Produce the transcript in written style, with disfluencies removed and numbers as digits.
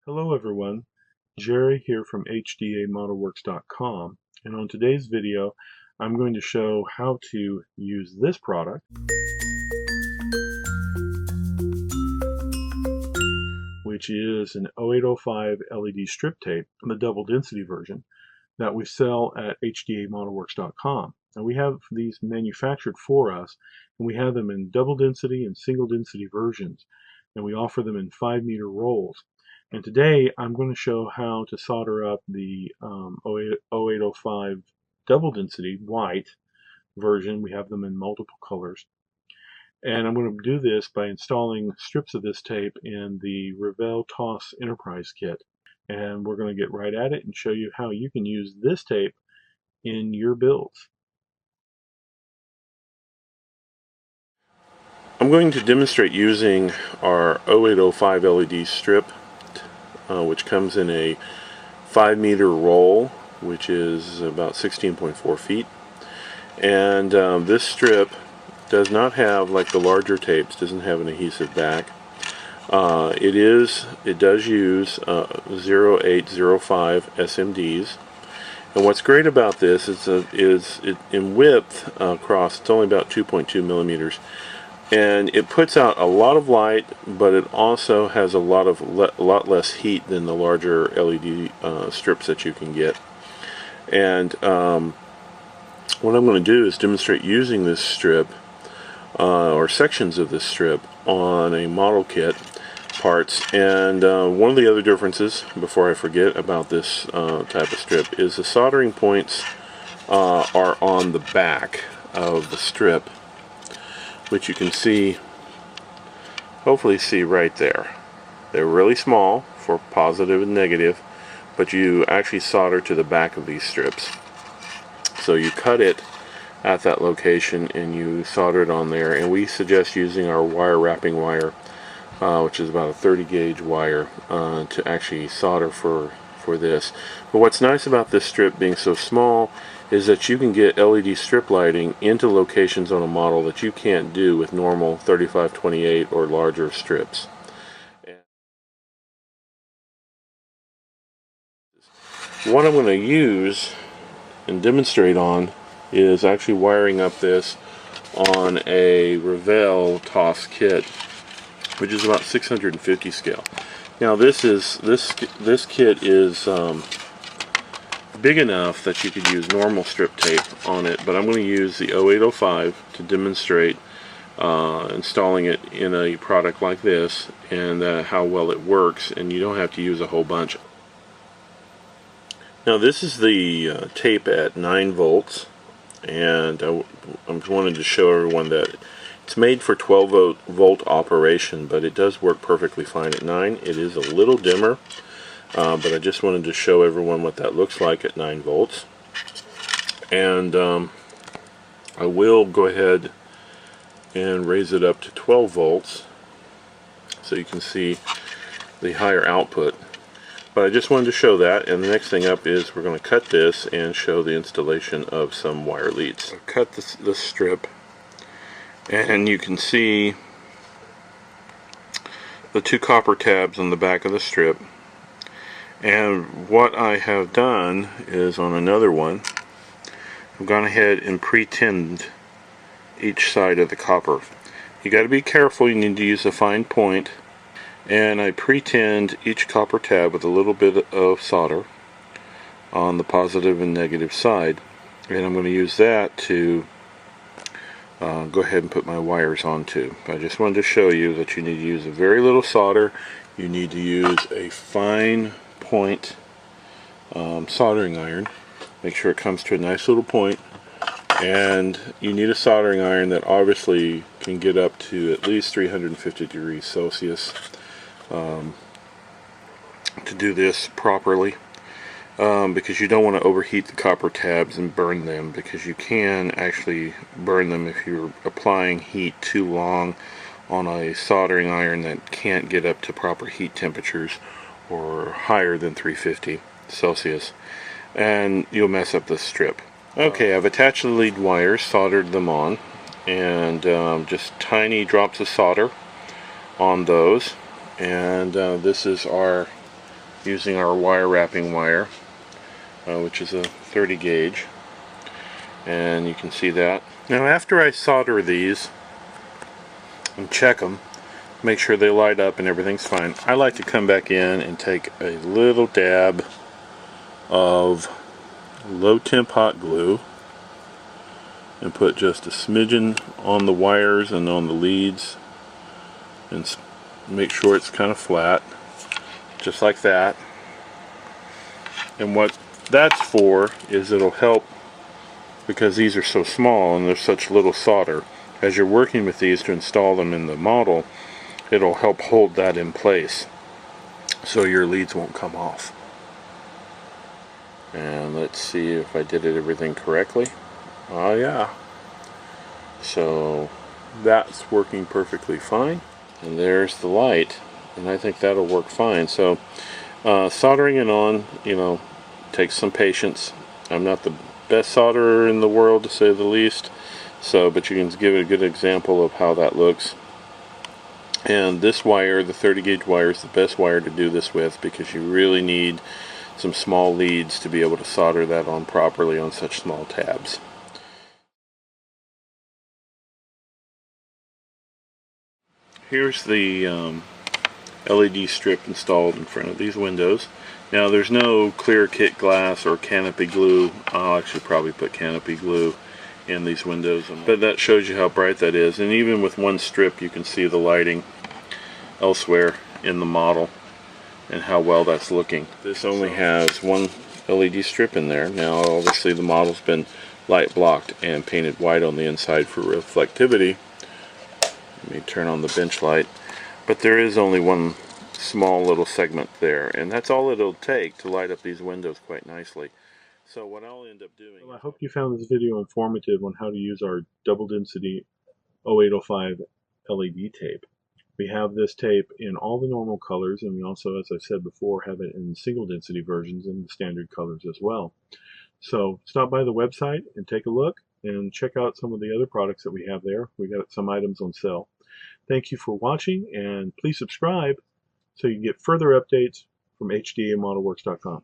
Hello everyone, Jerry here from HDA Modelworx.com, and on today's video I'm going to show how to use this product, which is an 0805 LED strip tape, the double density version that we sell at HDA Modelworx.com. And we have these manufactured for us, and we have them in double density and single density versions, and we offer them in 5-meter rolls. And today I'm going to show how to solder up the 0805 double density white version. We have them in multiple colors. And I'm going to do this by installing strips of this tape in the Revell TOS Enterprise kit. And we're going to get right at it and show you how you can use this tape in your builds. I'm going to demonstrate using our 0805 LED strip, which comes in a 5-meter roll, which is about 16.4 feet. And this strip does not have, like the larger tapes, doesn't have an adhesive back. It does use 0805 SMDs. And what's great about this is it in width across, it's only about 2.2 millimeters. And it puts out a lot of light, but it also has a lot less heat than the larger LED strips that you can get. And what I'm going to do is demonstrate using this strip or sections of this strip on a model kit parts. And one of the other differences, before I forget about this type of strip, is the soldering points are on the back of the strip, which you can see, hopefully see right there. They're really small for positive and negative, but you actually solder to the back of these strips. So you cut it at that location and you solder it on there, and we suggest using our wire wrapping wire, which is about a 30 gauge wire, to actually solder for this. But what's nice about this strip being so small is that you can get LED strip lighting into locations on a model that you can't do with normal 3528 or larger strips. What I'm going to use and demonstrate on is actually wiring up this on a Revell TOS kit, which is about 650 scale. Now this kit is big enough that you could use normal strip tape on it, but I'm going to use the 0805 to demonstrate installing it in a product like this and how well it works, and you don't have to use a whole bunch. Now this is the tape at 9 volts, and I wanted to show everyone that it's made for 12 volt operation, but it does work perfectly fine at 9. It is a little dimmer, but I just wanted to show everyone what that looks like at 9 volts. And I will go ahead and raise it up to 12 volts so you can see the higher output. But I just wanted to show that, and the next thing up is we're going to cut this and show the installation of some wire leads. So cut this strip, and you can see the 2 copper tabs on the back of the strip. And what I have done is, on another one, I've gone ahead and pre-tinned each side of the copper. You got to be careful, you need to use a fine point. And I pre-tinned each copper tab with a little bit of solder on the positive and negative side. And I'm going to use that to go ahead and put my wires onto. I just wanted to show you that you need to use a very little solder. You need to use a fine point soldering iron. Make sure it comes to a nice little point, and you need a soldering iron that obviously can get up to at least 350 degrees Celsius to do this properly, because you don't want to overheat the copper tabs and burn them, because you can actually burn them if you're applying heat too long on a soldering iron that can't get up to proper heat temperatures or higher than 350 Celsius, and you'll mess up the strip. Okay, I've attached the lead wires, soldered them on, and just tiny drops of solder on those. And this is our using our wire wrapping wire, which is a 30 gauge, and you can see that. Now after I solder these and check them, make sure they light up and everything's fine, I like to come back in and take a little dab of low temp hot glue and put just a smidgen on the wires and on the leads, and make sure it's kind of flat, just like that. And what that's for is it'll help, because these are so small and there's such little solder, as you're working with these to install them in the model, it'll help hold that in place so your leads won't come off. And let's see if I did everything correctly. Oh yeah. So that's working perfectly fine. And there's the light, and I think that'll work fine. So soldering it on, takes some patience. I'm not the best solderer in the world, to say the least, but you can give it a good example of how that looks. And this wire, the 30 gauge wire, is the best wire to do this with, because you really need some small leads to be able to solder that on properly on such small tabs. Here's the LED strip installed in front of these windows. Now there's no clear kit glass or canopy glue. I'll actually probably put canopy glue in these windows, but that shows you how bright that is. And even with one strip you can see the lighting elsewhere in the model and how well that's looking. This only has one LED strip in there. Now obviously the model's been light blocked and painted white on the inside for reflectivity. Let me turn on the bench light. But there is only one small little segment there, and that's all it'll take to light up these windows quite nicely. So what I'll end up doing... Well, I hope you found this video informative on how to use our double density 0805 LED tape. We have this tape in all the normal colors, and we also, as I said before, have it in single density versions in the standard colors as well. So stop by the website and take a look and check out some of the other products that we have there. We got some items on sale. Thank you for watching, and please subscribe so you get further updates from HDA Modelworx.com.